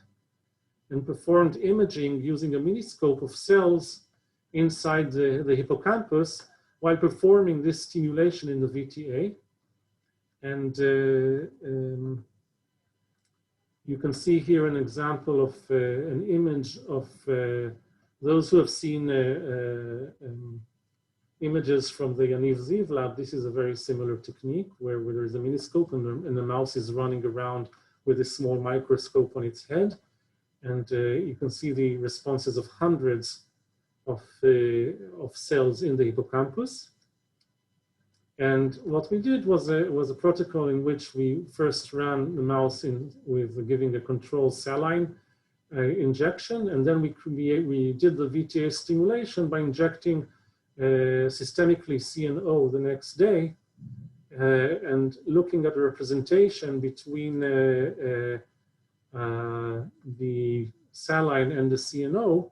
and performed imaging using a miniscope of cells inside the hippocampus while performing this stimulation in the VTA. And you can see here an example of an image of those who have seen images from the Yaniv Ziv lab. This is a very similar technique where there is a miniscope and the mouse is running around with a small microscope on its head. And you can see the responses of hundreds of cells in the hippocampus. And what we did was a protocol in which we first ran the mouse with giving a control saline injection, and then we did the VTA stimulation by injecting systemically CNO the next day, and looking at the representation between the saline and the CNO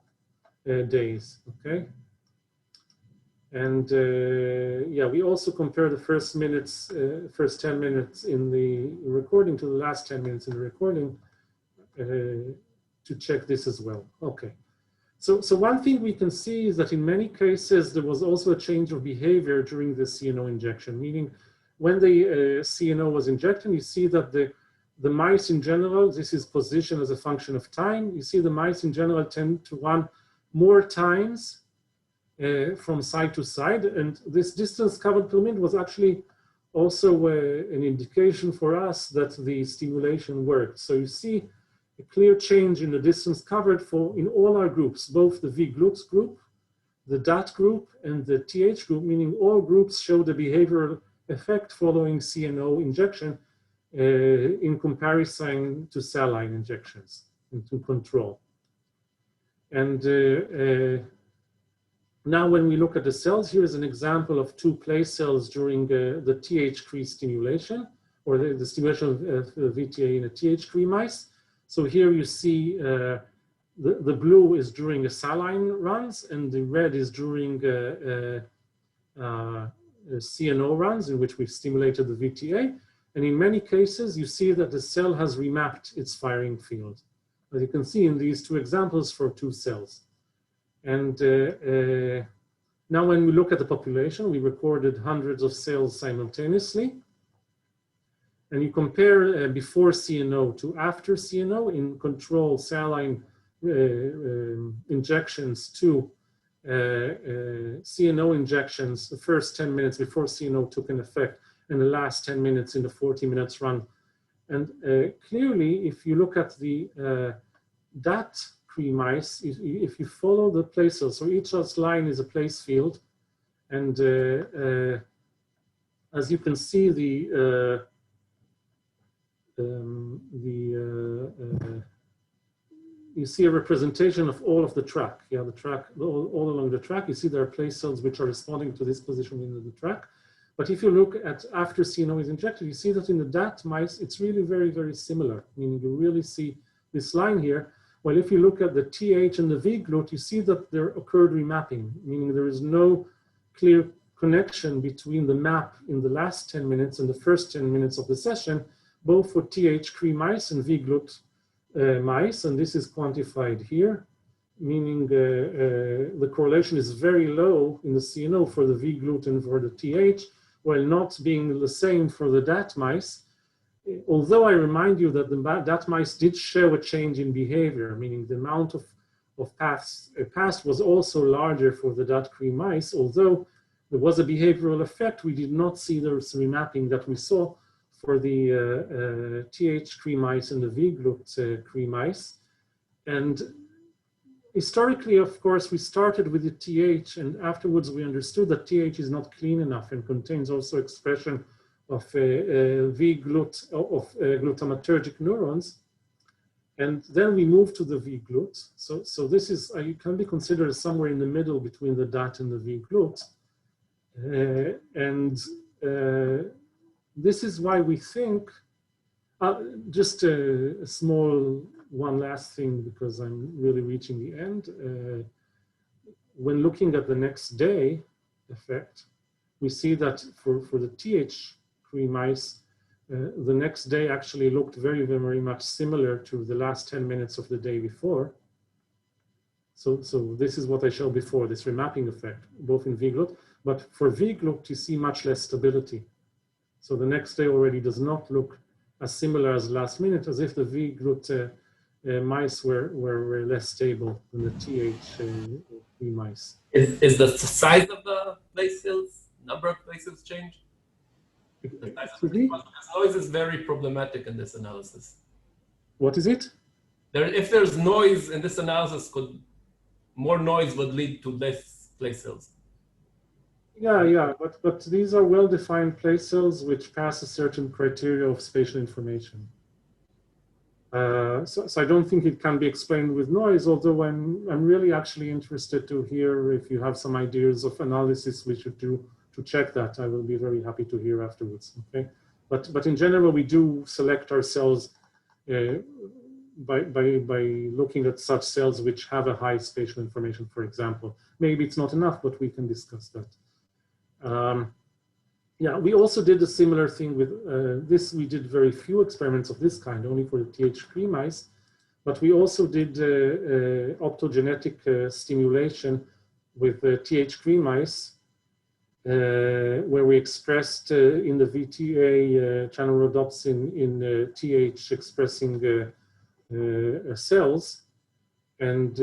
days, okay? And yeah, we also compare the first 10 minutes in the recording to the last 10 minutes in the recording to check this as well. Okay. So one thing we can see is that in many cases, there was also a change of behavior during the CNO injection, meaning when the CNO was injected, you see that the mice in general, this is position as a function of time. You see the mice in general tend to run more times from side to side. And this distance covered per minute was actually also an indication for us that the stimulation worked. So you see a clear change in the distance covered in all our groups, both the V-GLUT group, the DAT group, and the TH group, meaning all groups show the behavioral effect following CNO injection in comparison to saline injections and to control. And now when we look at the cells, here is an example of 2 place cells during the TH3 stimulation, or the stimulation of VTA in a TH3 mice. So here you see the blue is during a saline runs, and the red is during CNO runs, in which we've stimulated the VTA. And in many cases, you see that the cell has remapped its firing field, as you can see in these 2 examples for 2 cells. And now when we look at the population, we recorded hundreds of cells simultaneously. And you compare before CNO to after CNO in control saline injections to CNO injections, the first 10 minutes before CNO took an effect, and the last 10 minutes in the 40 minutes run. And clearly, if you look at the DAT3 mice, if you follow the place cells, so each line is a place field, and as you can see, you see a representation of all of the track. Yeah, the track, all along the track, you see there are place cells which are responding to this position in the track. But if you look at after CNO is injected, you see that in the DAT mice, it's really very, very similar, meaning you really see this line here. Well, if you look at the TH and the V-GLUT, you see that there occurred remapping, meaning there is no clear connection between the map in the last 10 minutes and the first 10 minutes of the session, both for TH3 mice and V-GLUT mice, and this is quantified here, meaning the correlation is very low in the CNO for the V-GLUT and for the TH, while not being the same for the DAT mice. Although I remind you that the DAT mice did show a change in behavior, meaning the amount of paths passed was also larger for the DAT3 mice, although there was a behavioral effect, we did not see the remapping that we saw for the TH3 mice and the V-GLUT3 mice. And historically, of course, we started with the TH, and afterwards we understood that TH is not clean enough and contains also expression of V-GLUT, of glutamatergic neurons. And then we moved to the V-GLUT. So this is, can be considered somewhere in the middle between the DAT and the V-GLUT. This is why we think, just a small one last thing, because I'm really reaching the end. When looking at the next day effect, we see that for the TH3 mice, the next day actually looked very, very much similar to the last 10 minutes of the day before. So this is what I showed before, this remapping effect, both in V-GLUT, but for V-GLUT, you see much less stability. So the next day already does not look as similar as last minute, as if the V-GLUT mice were less stable than the TH3 mice. Is the size of the place cells, number of places changed? The size of the noise is very problematic in this analysis. What is it? If there's noise in this analysis, more noise would lead to less place cells. Yeah, but these are well-defined place cells which pass a certain criteria of spatial information. So I don't think it can be explained with noise, although I'm really actually interested to hear if you have some ideas of analysis we should do to check that. I will be very happy to hear afterwards, okay? But in general, we do select our cells by looking at such cells which have a high spatial information, for example. Maybe it's not enough, but we can discuss that. Yeah, we also did a similar thing with this. We did very few experiments of this kind, only for the TH3 mice, but we also did optogenetic stimulation with TH3 mice, where we expressed in the VTA channel rhodopsin in TH expressing cells. And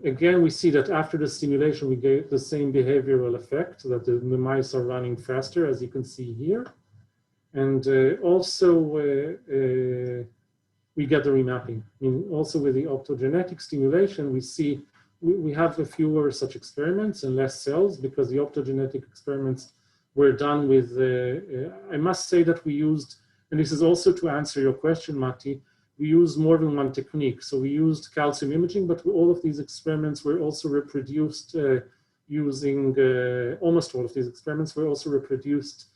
again, we see that after the stimulation, we get the same behavioral effect, that the mice are running faster, as you can see here. And also, we get the remapping. I mean, also with the optogenetic stimulation, we see we have a fewer such experiments and less cells, because the optogenetic experiments were done with, I must say that we used, and this is also to answer your question, Matti, we used more than one technique. So we used calcium imaging, but all of these experiments were also reproduced using, almost all of these experiments were also reproduced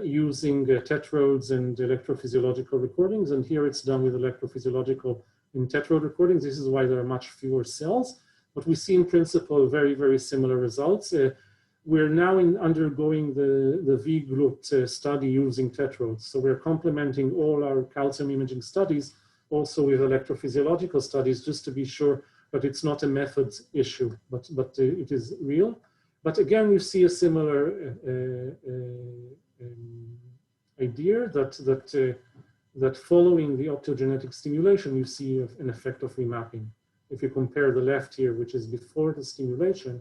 using tetrodes and electrophysiological recordings. And here it's done with electrophysiological in tetrode recordings. This is why there are much fewer cells, but we see in principle very, very similar results. We're now undergoing the V-GLUT study using tetrodes. So we're complementing all our calcium imaging studies also with electrophysiological studies, just to be sure that it's not a methods issue, but it is real. But again, you see a similar idea that following the optogenetic stimulation, you see an effect of remapping. If you compare the left here, which is before the stimulation,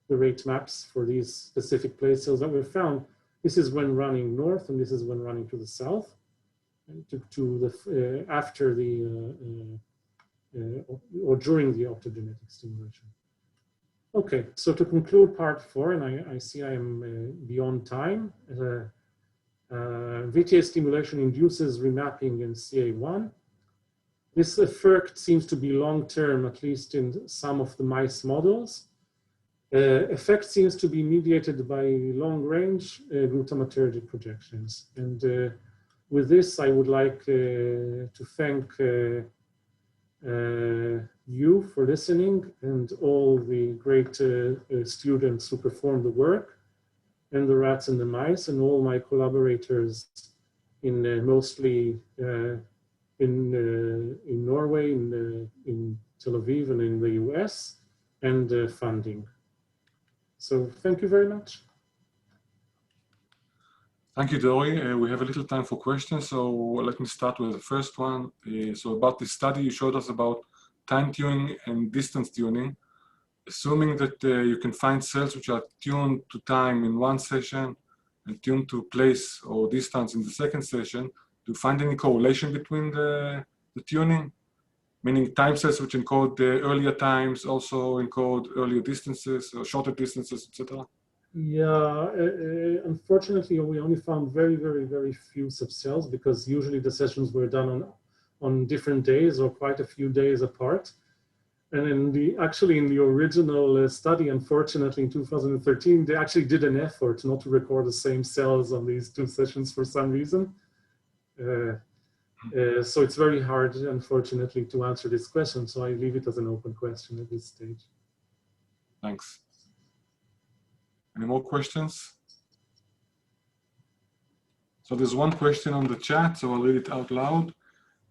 the rate maps for these specific place cells that were found. This is when running north, and this is when running to the south, after the or during the optogenetic stimulation. Okay, so to conclude part 4, and I see I am beyond time. VTA stimulation induces remapping in CA1. This effect seems to be long-term, at least in some of the mice models. Effect seems to be mediated by long-range glutamatergic projections. And with this, I would like to thank you for listening, and all the great students who performed the work, and the rats and the mice, and all my collaborators in mostly in Norway, in Tel Aviv, and in the US, and funding. So thank you very much. Thank you, Dori. We have a little time for questions, so let me start with the first one. So about this study, you showed us about time tuning and distance tuning. Assuming that you can find cells which are tuned to time in one session and tuned to place or distance in the second session, do you find any correlation between the tuning? Meaning time cells which encode the earlier times also encode earlier distances or shorter distances, etc.? Yeah, unfortunately, we only found very, very, very few such cells, because usually the sessions were done on different days or quite a few days apart. And actually in the original study, unfortunately in 2013, they actually did an effort not to record the same cells on these two sessions for some reason. So it's very hard, unfortunately, to answer this question. So I leave it as an open question at this stage. Thanks. Any more questions? So there's one question on the chat, so I'll read it out loud.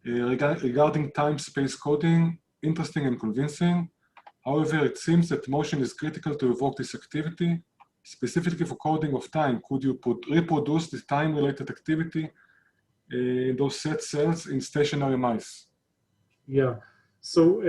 Regarding time-space coding, interesting and convincing. However, it seems that motion is critical to evoke this activity. Specifically for coding of time, could you reproduce the time-related activity in those set cells in stationary mice? Yeah. So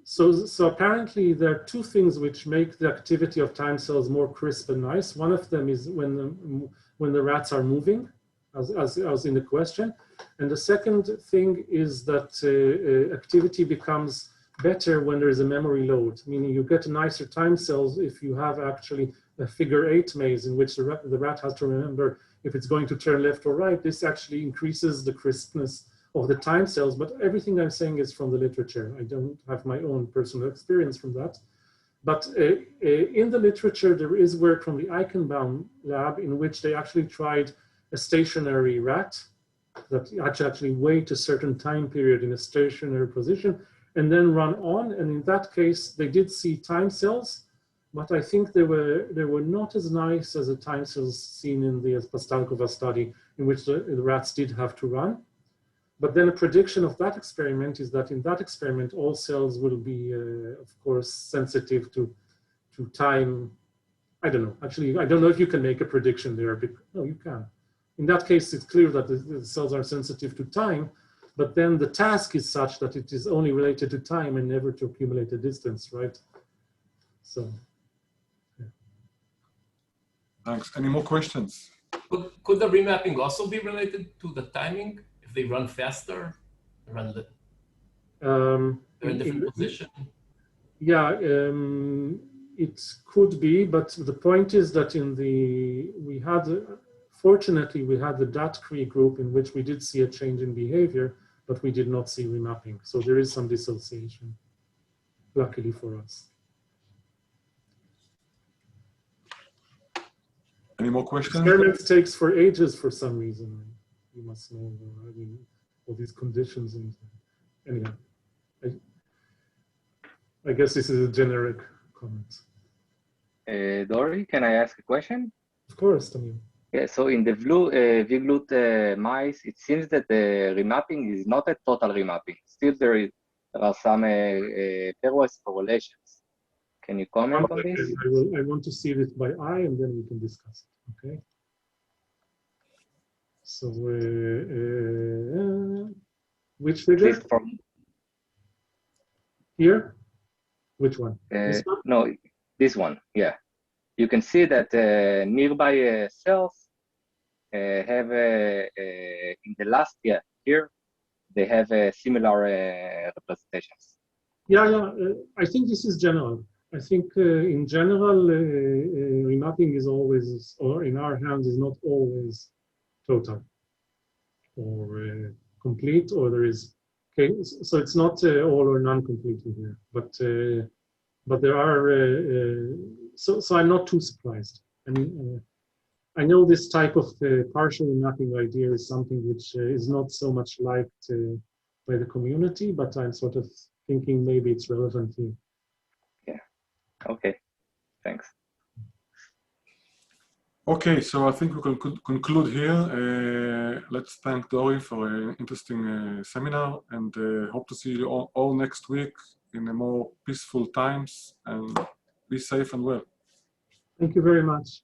So apparently there are two things which make the activity of time cells more crisp and nice. One of them is when the rats are moving, as in the question. And the second thing is that activity becomes better when there is a memory load, meaning you get nicer time cells if you have actually a figure-8 maze in which the rat has to remember if it's going to turn left or right. This actually increases the crispness of the time cells, but everything I'm saying is from the literature. I don't have my own personal experience from that. But in the literature, there is work from the Eichenbaum lab in which they actually tried a stationary rat that actually wait a certain time period in a stationary position and then run on. And in that case, they did see time cells, but I think they were not as nice as the time cells seen in the Pastalkova study, in which the rats did have to run. But then a prediction of that experiment is that in that experiment, all cells will be, of course, sensitive to time. I don't know. Actually, I don't know if you can make a prediction there. No, you can. In that case, it's clear that the cells are sensitive to time, but then the task is such that it is only related to time and never to accumulate a distance, right? So, yeah. Thanks. Any more questions? Could the remapping also be related to the timing? If they run faster, they're in different position? Yeah, it could be, but the point is that fortunately, we had the DAT-CRE group in which we did see a change in behavior, but we did not see remapping. So there is some dissociation, luckily for us. Any more questions? Experiments takes for ages for some reason. You must know, I mean, all these conditions. And anyhow, I guess this is a generic comment. Dori, can I ask a question? Of course, Tamim. Yeah, so in the VGLUT mice, it seems that the remapping is not a total remapping. Still, there are some pairwise correlations. Can you comment on this? I want to see this by eye, and then we can discuss it, okay? So, which figure? Here? Which one? This one? No, this one, yeah. You can see that nearby cells have, in the last year, here, they have similar representations. Yeah, I think this is general. I think in general, remapping is always, or in our hands, is not always total or complete, or there is, okay, so it's not all or non-complete in here, but there are, so I'm not too surprised. I mean, I know this type of partial remapping idea is something which is not so much liked by the community, but I'm sort of thinking maybe it's relevant here. Yeah, okay, thanks. Okay, so I think we can conclude here. Let's thank Dori for an interesting seminar, and hope to see you all next week in a more peaceful times, and be safe and well. Thank you very much.